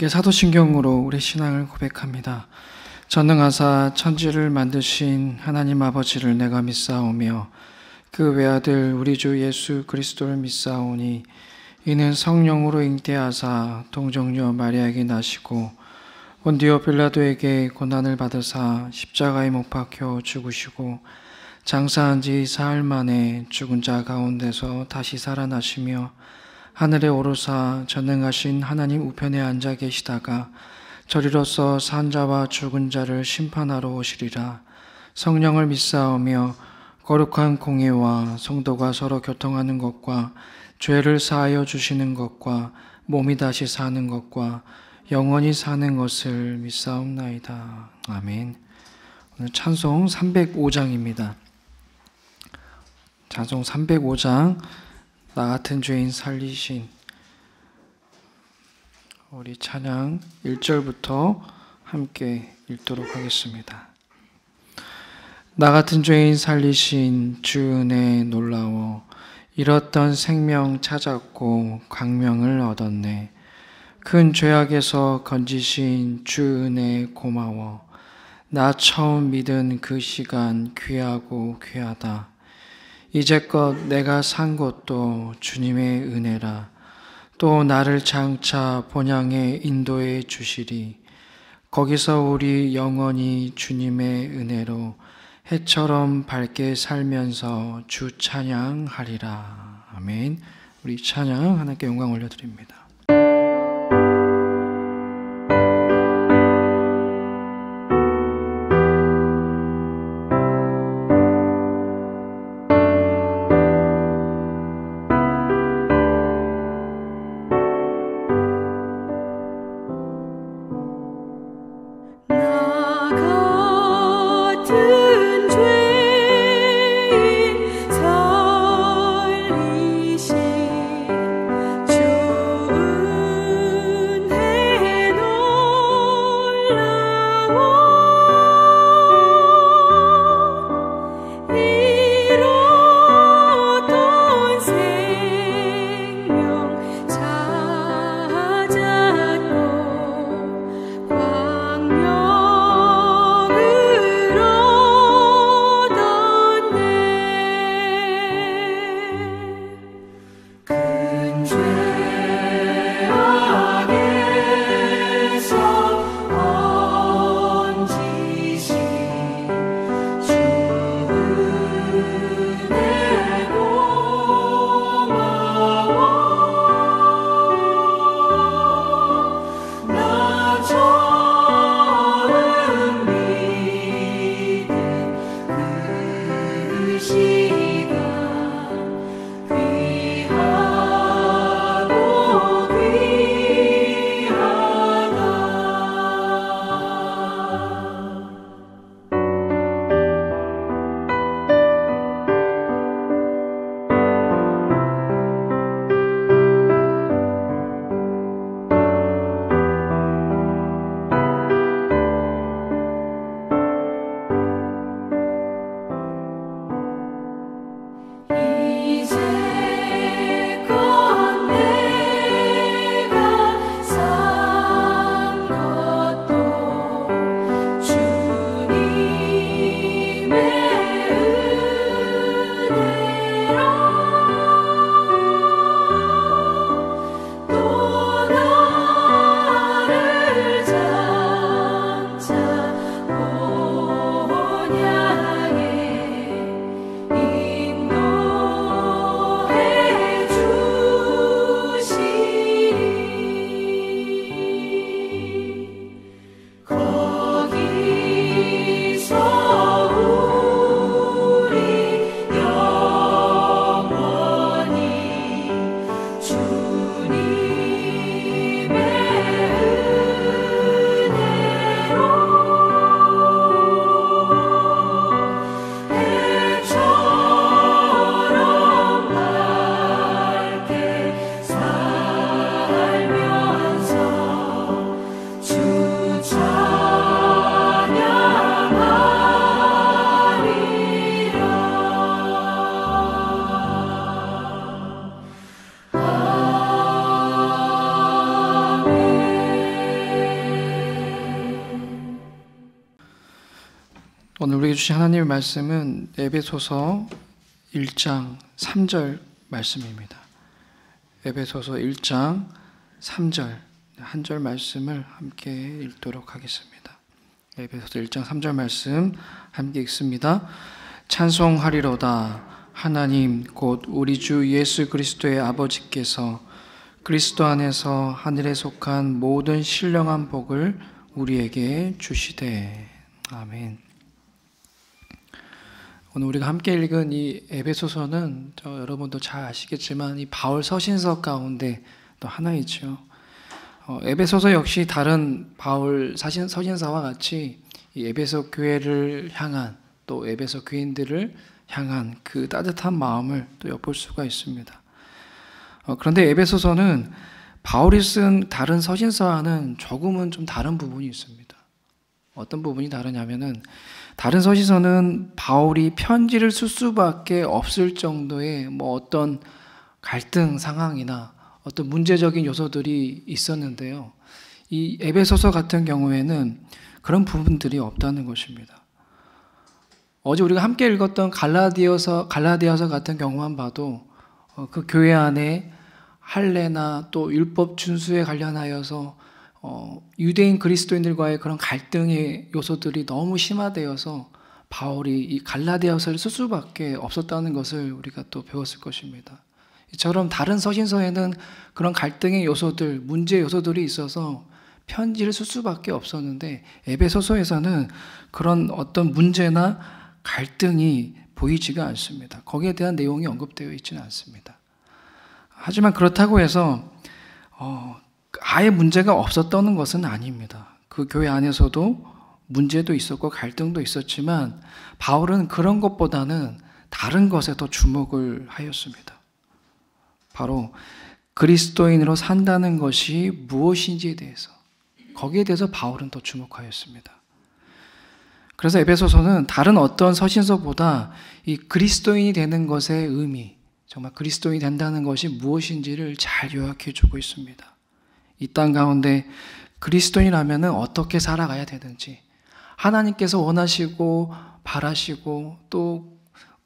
함께 사도신경으로 우리 신앙을 고백합니다. 전능하사 천지를 만드신 하나님 아버지를 내가 믿사오며 그 외아들 우리 주 예수 그리스도를 믿사오니 이는 성령으로 잉태하사 동정녀 마리아에게 나시고 본디오 빌라도에게 고난을 받으사 십자가에 못 박혀 죽으시고 장사한 지 사흘 만에 죽은 자 가운데서 다시 살아나시며 하늘에 오르사 전능하신 하나님 우편에 앉아 계시다가 저리로서 산 자와 죽은 자를 심판하러 오시리라. 성령을 믿사오며 거룩한 공예와 성도가 서로 교통하는 것과 죄를 사하여 주시는 것과 몸이 다시 사는 것과 영원히 사는 것을 믿사옵나이다. 아멘. 오늘 찬송 305장입니다. 찬송 305장 나 같은 죄인 살리신, 우리 찬양 1절부터 함께 읽도록 하겠습니다. 나 같은 죄인 살리신 주 은혜 놀라워 잃었던 생명 찾았고 광명을 얻었네. 큰 죄악에서 건지신 주 은혜 고마워. 나 처음 믿은 그 시간 귀하고 귀하다. 이제껏 내가 산 것도 주님의 은혜라. 또 나를 장차 본향에 인도해 주시리. 거기서 우리 영원히 주님의 은혜로 해처럼 밝게 살면서 주 찬양하리라. 아멘. 우리 찬양 하나님께 영광 올려드립니다. 주신 하나님의 말씀은 에베소서 1장 3절 말씀입니다. 에베소서 1장 3절 한 절 말씀을 함께 읽도록 하겠습니다. 에베소서 1장 3절 말씀 함께 읽습니다. 찬송하리로다. 하나님 곧 우리 주 예수 그리스도의 아버지께서 그리스도 안에서 하늘에 속한 모든 신령한 복을 우리에게 주시되. 아멘. 오늘 우리가 함께 읽은 이 에베소서는 여러분도 잘 아시겠지만 이 바울 서신서 가운데 또 하나이죠. 에베소서 역시 다른 바울 서신서와 같이 이 에베소 교회를 향한 또 에베소 교인들을 향한 그 따뜻한 마음을 또 엿볼 수가 있습니다. 그런데 에베소서는 바울이 쓴 다른 서신서와는 조금은 좀 다른 부분이 있습니다. 어떤 부분이 다르냐면은 다른 서신서는 바울이 편지를 쓸 수밖에 없을 정도의 어떤 갈등 상황이나 어떤 문제적인 요소들이 있었는데요. 이 에베소서 같은 경우에는 그런 부분들이 없다는 것입니다. 어제 우리가 함께 읽었던 갈라디아서 같은 경우만 봐도 그 교회 안에 할례나 또 율법 준수에 관련하여서 유대인 그리스도인들과의 그런 갈등의 요소들이 너무 심화되어서 바울이 이 갈라디아서를 쓸 수밖에 없었다는 것을 우리가 또 배웠을 것입니다. 이처럼 다른 서신서에는 그런 갈등의 요소들, 문제 요소들이 있어서 편지를 쓸 수밖에 없었는데 에베소서에서는 그런 어떤 문제나 갈등이 보이지가 않습니다. 거기에 대한 내용이 언급되어 있지는 않습니다. 하지만 그렇다고 해서 아예 문제가 없었던 것은 아닙니다. 그 교회 안에서도 문제도 있었고 갈등도 있었지만 바울은 그런 것보다는 다른 것에 더 주목을 하였습니다. 바로 그리스도인으로 산다는 것이 무엇인지에 대해서, 거기에 대해서 바울은 더 주목하였습니다. 그래서 에베소서는 다른 어떤 서신서보다 이 그리스도인이 되는 것의 의미, 정말 그리스도인이 된다는 것이 무엇인지를 잘 요약해 주고 있습니다. 이 땅 가운데 그리스도인이라면 어떻게 살아가야 되는지, 하나님께서 원하시고 바라시고 또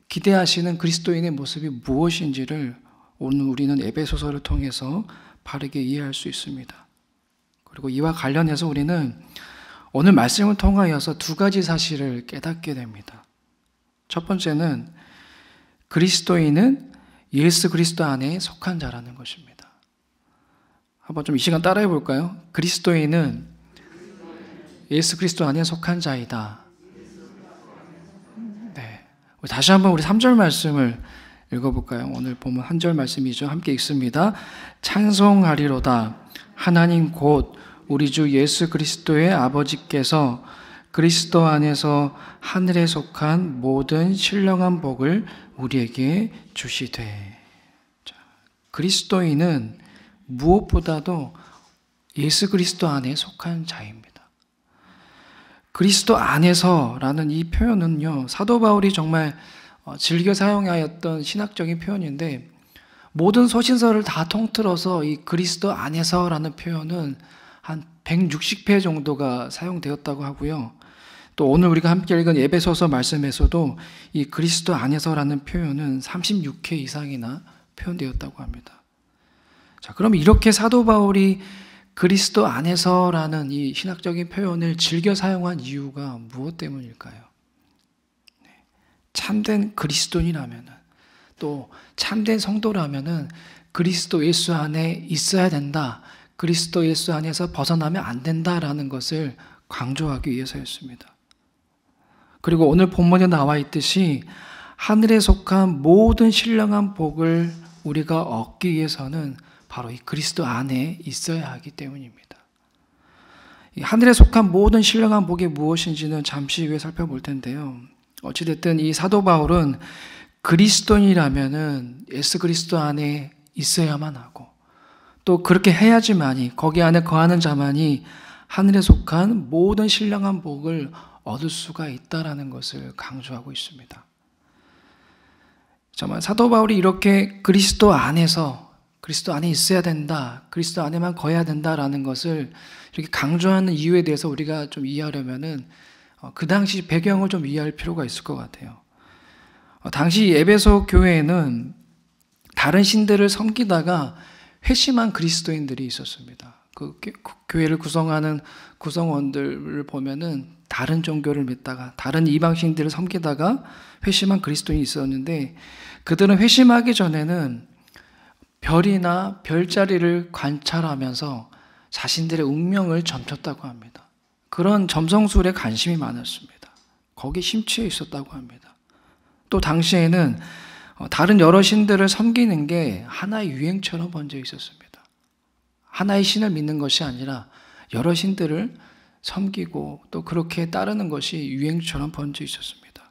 기대하시는 그리스도인의 모습이 무엇인지를 오늘 우리는 에베소서를 통해서 바르게 이해할 수 있습니다. 그리고 이와 관련해서 우리는 오늘 말씀을 통하여서 두 가지 사실을 깨닫게 됩니다. 첫 번째는 그리스도인은 예수 그리스도 안에 속한 자라는 것입니다. 한번 좀 이 시간 따라해 볼까요? 그리스도인은 예수 그리스도 안에 속한 자이다. 네. 다시 한번 우리 3절 말씀을 읽어볼까요? 오늘 보면 한 절 말씀이죠. 함께 읽습니다. 찬송하리로다. 하나님 곧 우리 주 예수 그리스도의 아버지께서 그리스도 안에서 하늘에 속한 모든 신령한 복을 우리에게 주시되. 자, 그리스도인은 무엇보다도 예수 그리스도 안에 속한 자입니다. 그리스도 안에서라는 이 표현은요, 사도 바울이 정말 즐겨 사용하였던 신학적인 표현인데, 모든 서신서를 다 통틀어서 이 그리스도 안에서라는 표현은 한 160회 정도가 사용되었다고 하고요. 또 오늘 우리가 함께 읽은 에베소서 말씀에서도 이 그리스도 안에서라는 표현은 36회 이상이나 표현되었다고 합니다. 자, 그럼 이렇게 사도 바울이 그리스도 안에서라는 이 신학적인 표현을 즐겨 사용한 이유가 무엇 때문일까요? 참된 그리스도인이라면, 또 참된 성도라면 그리스도 예수 안에 있어야 된다, 그리스도 예수 안에서 벗어나면 안 된다라는 것을 강조하기 위해서였습니다. 그리고 오늘 본문에 나와 있듯이 하늘에 속한 모든 신령한 복을 우리가 얻기 위해서는 바로 이 그리스도 안에 있어야 하기 때문입니다. 이 하늘에 속한 모든 신령한 복이 무엇인지는 잠시 후에 살펴볼 텐데요. 어찌됐든 이 사도 바울은 그리스도인이라면은 예수 그리스도 안에 있어야만 하고, 또 그렇게 해야지만이, 거기 안에 거하는 자만이 하늘에 속한 모든 신령한 복을 얻을 수가 있다라는 것을 강조하고 있습니다. 정말 사도 바울이 이렇게 그리스도 안에서, 그리스도 안에 있어야 된다, 그리스도 안에만 거해야 된다라는 것을 이렇게 강조하는 이유에 대해서 우리가 좀 이해하려면은 그 당시 배경을 좀 이해할 필요가 있을 것 같아요. 당시 에베소 교회에는 다른 신들을 섬기다가 회심한 그리스도인들이 있었습니다. 그 교회를 구성하는 구성원들을 보면은 다른 종교를 믿다가 다른 이방신들을 섬기다가 회심한 그리스도인이 있었는데, 그들은 회심하기 전에는 별이나 별자리를 관찰하면서 자신들의 운명을 점쳤다고 합니다. 그런 점성술에 관심이 많았습니다. 거기에 심취해 있었다고 합니다. 또 당시에는 다른 여러 신들을 섬기는 게 하나의 유행처럼 번져 있었습니다. 하나의 신을 믿는 것이 아니라 여러 신들을 섬기고 또 그렇게 따르는 것이 유행처럼 번져 있었습니다.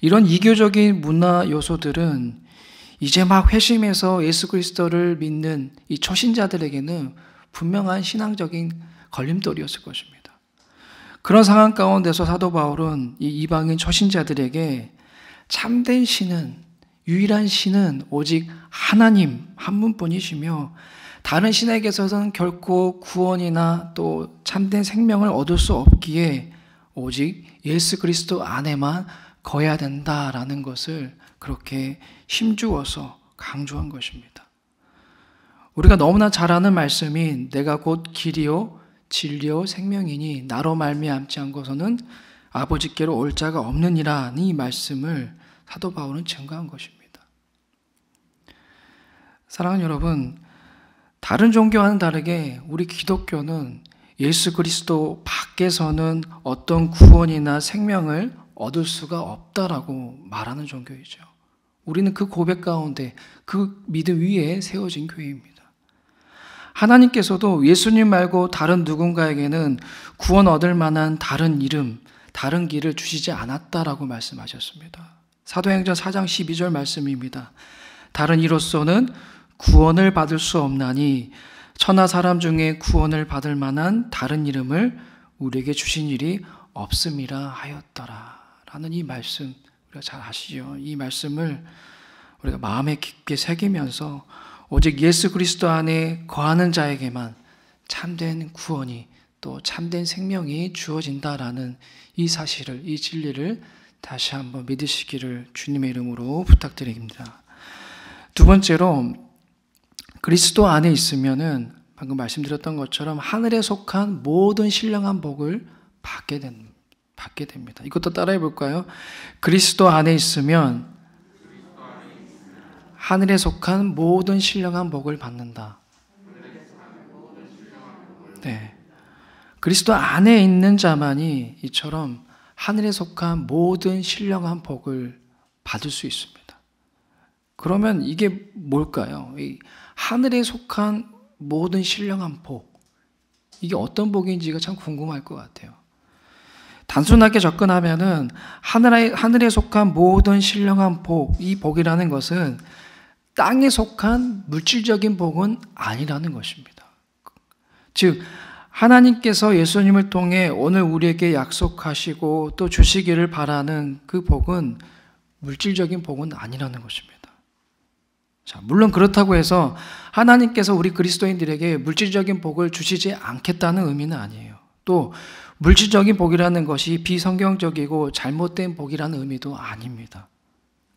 이런 이교적인 문화 요소들은 이제 막 회심해서 예수 그리스도를 믿는 이 초신자들에게는 분명한 신앙적인 걸림돌이었을 것입니다. 그런 상황 가운데서 사도 바울은 이 이방인 초신자들에게 참된 신은, 유일한 신은 오직 하나님 한 분뿐이시며 다른 신에게서는 결코 구원이나 또 참된 생명을 얻을 수 없기에 오직 예수 그리스도 안에만 거해야 된다라는 것을 그렇게 힘주어서 강조한 것입니다. 우리가 너무나 잘 아는 말씀인 내가 곧 길이요 진리요 생명이니 나로 말미암지 않고서는 아버지께로 올 자가 없느니라, 이 말씀을 사도 바울은 증거한 것입니다. 사랑하는 여러분, 다른 종교와는 다르게 우리 기독교는 예수 그리스도 밖에서는 어떤 구원이나 생명을 얻을 수가 없다라고 말하는 종교이죠. 우리는 그 고백 가운데 그 믿음 위에 세워진 교회입니다. 하나님께서도 예수님 말고 다른 누군가에게는 구원 얻을 만한 다른 이름, 다른 길을 주시지 않았다라고 말씀하셨습니다. 사도행전 4장 12절 말씀입니다. 다른 이로서는 구원을 받을 수 없나니 천하 사람 중에 구원을 받을 만한 다른 이름을 우리에게 주신 일이 없음이라 하였더라 라는 이 말씀, 우리가 잘 아시죠? 이 말씀을 우리가 마음에 깊게 새기면서 오직 예수 그리스도 안에 거하는 자에게만 참된 구원이 또 참된 생명이 주어진다라는 이 사실을, 이 진리를 다시 한번 믿으시기를 주님의 이름으로 부탁드립니다. 두 번째로, 그리스도 안에 있으면은 방금 말씀드렸던 것처럼 하늘에 속한 모든 신령한 복을 받게 됩니다. 이것도 따라해 볼까요? 그리스도 안에 있으면 하늘에 속한 모든 신령한 복을 받는다. 네. 그리스도 안에 있는 자만이 이처럼 하늘에 속한 모든 신령한 복을 받을 수 있습니다. 그러면 이게 뭘까요? 이 하늘에 속한 모든 신령한 복, 이게 어떤 복인지가 참 궁금할 것 같아요. 단순하게 접근하면은 하늘에 속한 모든 신령한 복, 이 복이라는 것은 땅에 속한 물질적인 복은 아니라는 것입니다. 즉 하나님께서 예수님을 통해 오늘 우리에게 약속하시고 또 주시기를 바라는 그 복은 물질적인 복은 아니라는 것입니다. 자, 물론 그렇다고 해서 하나님께서 우리 그리스도인들에게 물질적인 복을 주시지 않겠다는 의미는 아니에요. 또 물질적인 복이라는 것이 비성경적이고 잘못된 복이라는 의미도 아닙니다.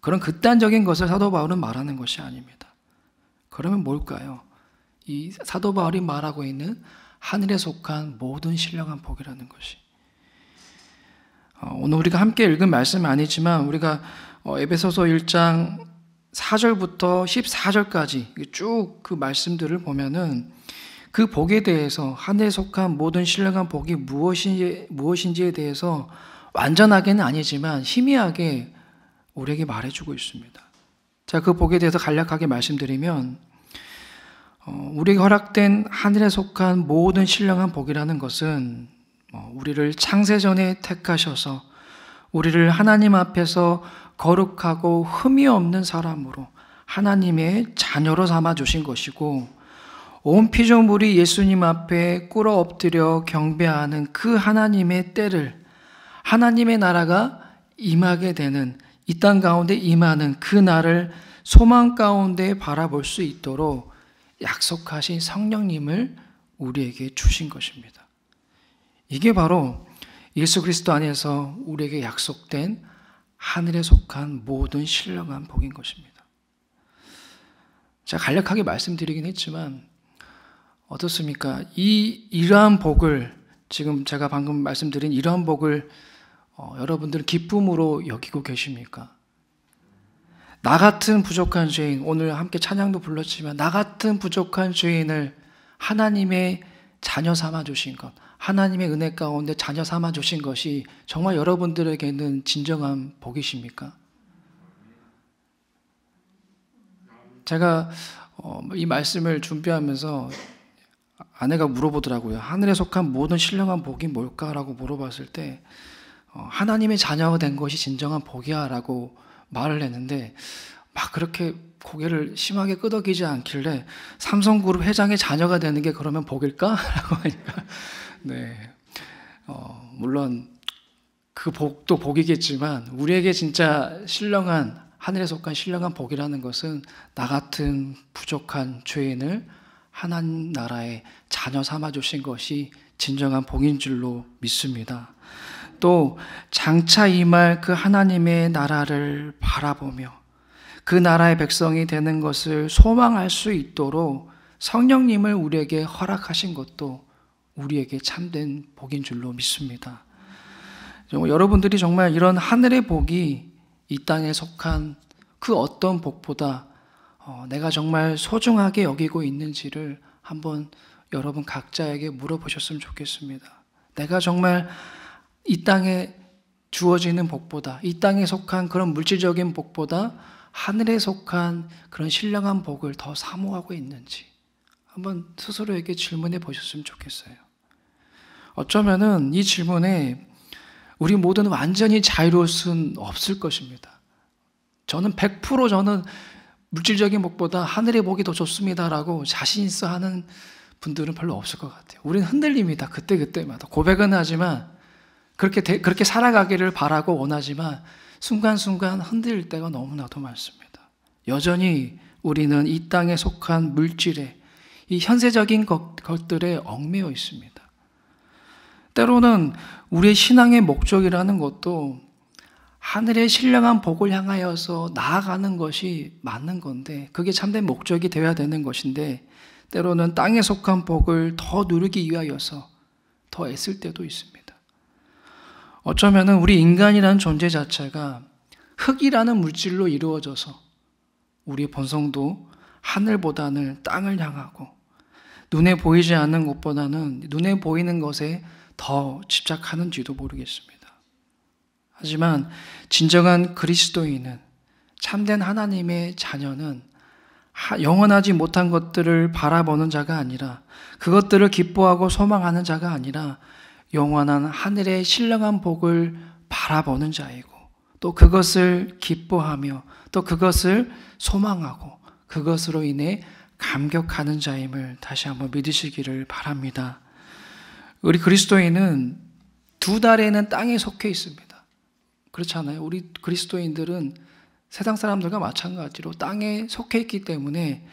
그런 극단적인 것을 사도 바울은 말하는 것이 아닙니다. 그러면 뭘까요? 이 사도 바울이 말하고 있는 하늘에 속한 모든 신령한 복이라는 것이, 오늘 우리가 함께 읽은 말씀은 아니지만 우리가 에베소서 1장 4절부터 14절까지 쭉 그 말씀들을 보면은 그 복에 대해서, 하늘에 속한 모든 신령한 복이 무엇인지에 대해서 완전하게는 아니지만 희미하게 우리에게 말해주고 있습니다. 자, 그 복에 대해서 간략하게 말씀드리면, 우리에게 허락된 하늘에 속한 모든 신령한 복이라는 것은 우리를 창세전에 택하셔서 우리를 하나님 앞에서 거룩하고 흠이 없는 사람으로 하나님의 자녀로 삼아 주신 것이고, 온 피조물이 예수님 앞에 꿇어 엎드려 경배하는 그 하나님의 때를, 하나님의 나라가 임하게 되는, 이 땅 가운데 임하는 그 날을 소망 가운데 바라볼 수 있도록 약속하신 성령님을 우리에게 주신 것입니다. 이게 바로 예수 그리스도 안에서 우리에게 약속된 하늘에 속한 모든 신령한 복인 것입니다. 제가 간략하게 말씀드리긴 했지만 어떻습니까? 이러한 복을, 지금 제가 방금 말씀드린 이러한 복을 여러분들은 기쁨으로 여기고 계십니까? 나 같은 부족한 죄인, 오늘 함께 찬양도 불렀지만 나 같은 부족한 죄인을 하나님의 자녀 삼아 주신 것, 하나님의 은혜 가운데 자녀 삼아 주신 것이 정말 여러분들에게는 진정한 복이십니까? 제가 이 말씀을 준비하면서 아내가 물어보더라고요. 하늘에 속한 모든 신령한 복이 뭘까라고 물어봤을 때 하나님의 자녀가 된 것이 진정한 복이야 라고 말을 했는데, 막 그렇게 고개를 심하게 끄덕이지 않길래 삼성그룹 회장의 자녀가 되는 게 그러면 복일까? 라고 하니까 네, 물론 그 복도 복이겠지만 우리에게 진짜 신령한, 하늘에 속한 신령한 복이라는 것은 나 같은 부족한 죄인을 하나님 나라의 자녀 삼아 주신 것이 진정한 복인 줄로 믿습니다. 또 장차 임할 그 하나님의 나라를 바라보며 그 나라의 백성이 되는 것을 소망할 수 있도록 성령님을 우리에게 허락하신 것도 우리에게 참된 복인 줄로 믿습니다. 여러분들이 정말 이런 하늘의 복이 이 땅에 속한 그 어떤 복보다 내가 정말 소중하게 여기고 있는지를 한번 여러분 각자에게 물어보셨으면 좋겠습니다. 내가 정말 이 땅에 주어지는 복보다, 이 땅에 속한 그런 물질적인 복보다 하늘에 속한 그런 신령한 복을 더 사모하고 있는지 한번 스스로에게 질문해 보셨으면 좋겠어요. 어쩌면은 이 질문에 우리 모두는 완전히 자유로울 수는 없을 것입니다. 저는 100% 저는 물질적인 복보다 하늘의 복이 더 좋습니다라고 자신 있어 하는 분들은 별로 없을 것 같아요. 우리는 흔들립니다. 그때마다. 고백은 하지만 그렇게 살아가기를 바라고 원하지만 순간순간 흔들릴 때가 너무나도 많습니다. 여전히 우리는 이 땅에 속한 물질에, 이 현세적인 것들에 얽매여 있습니다. 때로는 우리의 신앙의 목적이라는 것도 하늘의 신령한 복을 향하여서 나아가는 것이 맞는 건데, 그게 참된 목적이 되어야 되는 것인데, 때로는 땅에 속한 복을 더 누리기 위하여서 더 애쓸 때도 있습니다. 어쩌면은 우리 인간이라는 존재 자체가 흙이라는 물질로 이루어져서 우리 본성도 하늘보다는 땅을 향하고 눈에 보이지 않는 것보다는 눈에 보이는 것에 더 집착하는지도 모르겠습니다. 하지만 진정한 그리스도인은, 참된 하나님의 자녀는 영원하지 못한 것들을 바라보는 자가 아니라, 그것들을 기뻐하고 소망하는 자가 아니라 영원한 하늘의 신령한 복을 바라보는 자이고, 또 그것을 기뻐하며 또 그것을 소망하고 그것으로 인해 감격하는 자임을 다시 한번 믿으시기를 바랍니다. 우리 그리스도인은 두 다리에는 땅에 속해 있습니다. 그렇잖아요. 우리 그리스도인들은 세상 사람들과 마찬가지로 땅에 속해 있기 때문에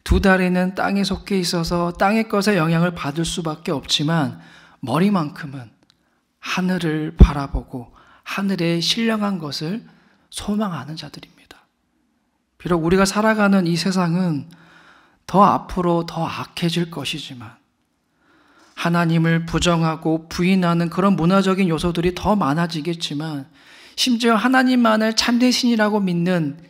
두 다리는 땅에 속해 있어서 땅의 것에 영향을 받을 수밖에 없지만 머리만큼은 하늘을 바라보고 하늘의 신령한 것을 소망하는 자들입니다. 비록 우리가 살아가는 이 세상은 더 앞으로 더 악해질 것이지만, 하나님을 부정하고 부인하는 그런 문화적인 요소들이 더 많아지겠지만, 심지어 하나님만을 참된 신이라고 믿는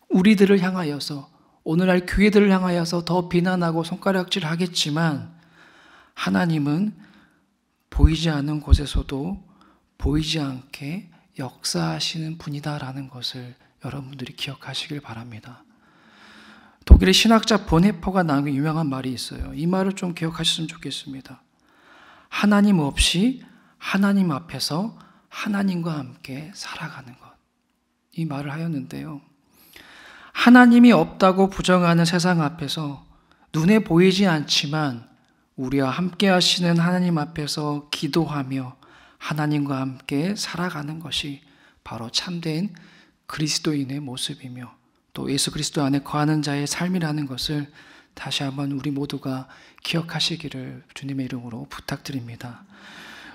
우리들을 향하여서, 오늘날 교회들을 향하여서 더 비난하고 손가락질 하겠지만, 하나님은 보이지 않는 곳에서도 보이지 않게 역사하시는 분이다라는 것을 여러분들이 기억하시길 바랍니다. 독일의 신학자 보네퍼가 남긴 유명한 말이 있어요. 이 말을 좀 기억하셨으면 좋겠습니다. 하나님 없이 하나님 앞에서 하나님과 함께 살아가는 것. 이 말을 하였는데요. 하나님이 없다고 부정하는 세상 앞에서 눈에 보이지 않지만 우리와 함께 하시는 하나님 앞에서 기도하며 하나님과 함께 살아가는 것이 바로 참된 그리스도인의 모습이며 또 예수 그리스도 안에 거하는 자의 삶이라는 것을 다시 한번 우리 모두가 기억하시기를 주님의 이름으로 부탁드립니다.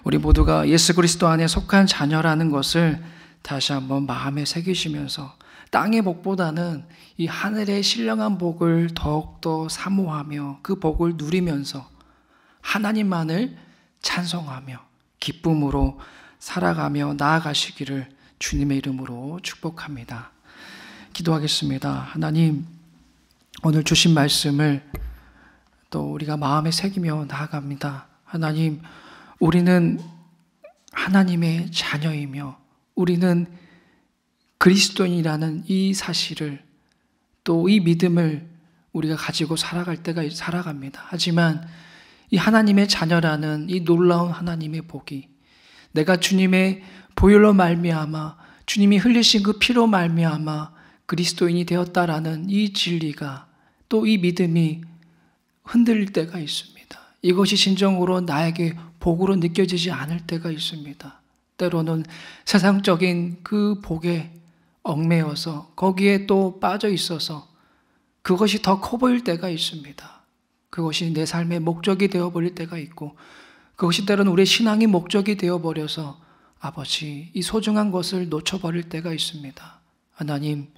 우리 모두가 예수 그리스도 안에 속한 자녀라는 것을 다시 한번 마음에 새기시면서 땅의 복보다는 이 하늘의 신령한 복을 더욱더 사모하며 그 복을 누리면서 하나님만을 찬송하며 기쁨으로 살아가며 나아가시기를 주님의 이름으로 축복합니다. 기도하겠습니다. 하나님, 오늘 주신 말씀을 또 우리가 마음에 새기며 나아갑니다. 하나님, 우리는 하나님의 자녀이며 우리는 그리스도인이라는 이 사실을 또 이 믿음을 우리가 가지고 살아갑니다. 하지만 이 하나님의 자녀라는 이 놀라운 하나님의 복이 내가 주님의 보혈로 말미암아 주님이 흘리신 그 피로 말미암아 그리스도인이 되었다라는 이 진리가 또 이 믿음이 흔들릴 때가 있습니다. 이것이 진정으로 나에게 복으로 느껴지지 않을 때가 있습니다. 때로는 세상적인 그 복에 얽매여서 거기에 또 빠져 있어서 그것이 더 커 보일 때가 있습니다. 그것이 내 삶의 목적이 되어버릴 때가 있고 그것이 때로는 우리의 신앙의 목적이 되어버려서 아버지 이 소중한 것을 놓쳐버릴 때가 있습니다. 하나님,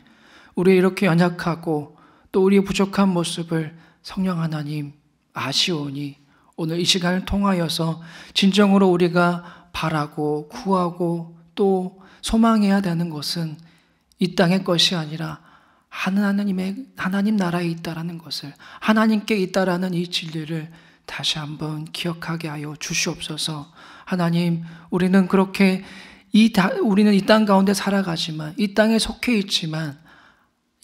우리의 이렇게 연약하고 또 우리의 부족한 모습을 성령 하나님 아시오니 오늘 이 시간을 통하여서 진정으로 우리가 바라고 구하고 또 소망해야 되는 것은 이 땅의 것이 아니라 하나님 나라에 있다라는 것을, 하나님께 있다라는 이 진리를 다시 한번 기억하게 하여 주시옵소서. 하나님, 우리는 그렇게 우리는 이 땅 가운데 살아가지만, 이 땅에 속해 있지만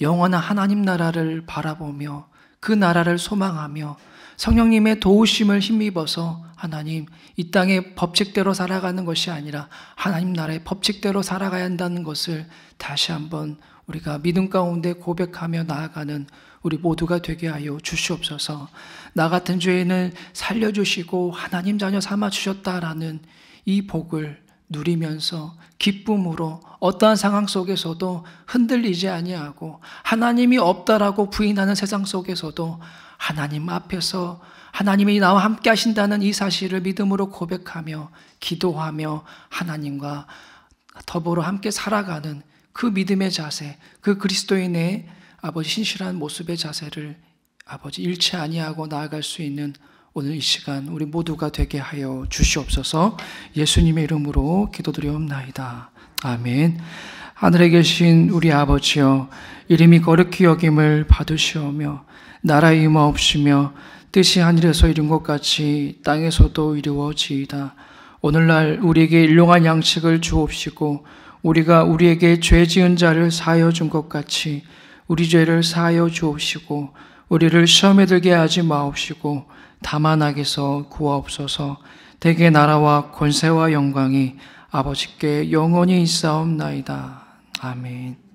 영원한 하나님 나라를 바라보며 그 나라를 소망하며 성령님의 도우심을 힘입어서 하나님, 이 땅의 법칙대로 살아가는 것이 아니라 하나님 나라의 법칙대로 살아가야 한다는 것을 다시 한번 우리가 믿음 가운데 고백하며 나아가는 우리 모두가 되게 하여 주시옵소서. 나 같은 죄인을 살려주시고 하나님 자녀 삼아주셨다라는 이 복을 누리면서 기쁨으로 어떠한 상황 속에서도 흔들리지 아니하고 하나님이 없다라고 부인하는 세상 속에서도 하나님 앞에서 하나님이 나와 함께 하신다는 이 사실을 믿음으로 고백하며 기도하며 하나님과 더불어 함께 살아가는 그 믿음의 자세, 그 그리스도인의 아버지 신실한 모습의 자세를 아버지 잃지 아니하고 나아갈 수 있는 오늘 이 시간 우리 모두가 되게 하여 주시옵소서. 예수님의 이름으로 기도드리옵나이다. 아멘. 하늘에 계신 우리 아버지여, 이름이 거룩히 여김을 받으시오며 나라의 임하옵시며 뜻이 하늘에서 이룬 것 같이 땅에서도 이루어지이다. 오늘날 우리에게 일용할 양식을 주옵시고 우리가 우리에게 죄 지은 자를 사하여 준 것 같이 우리 죄를 사하여 주옵시고 우리를 시험에 들게 하지 마옵시고 다만 악에서 구하옵소서. 대개 나라와 권세와 영광이 아버지께 영원히 있사옵나이다. 아멘.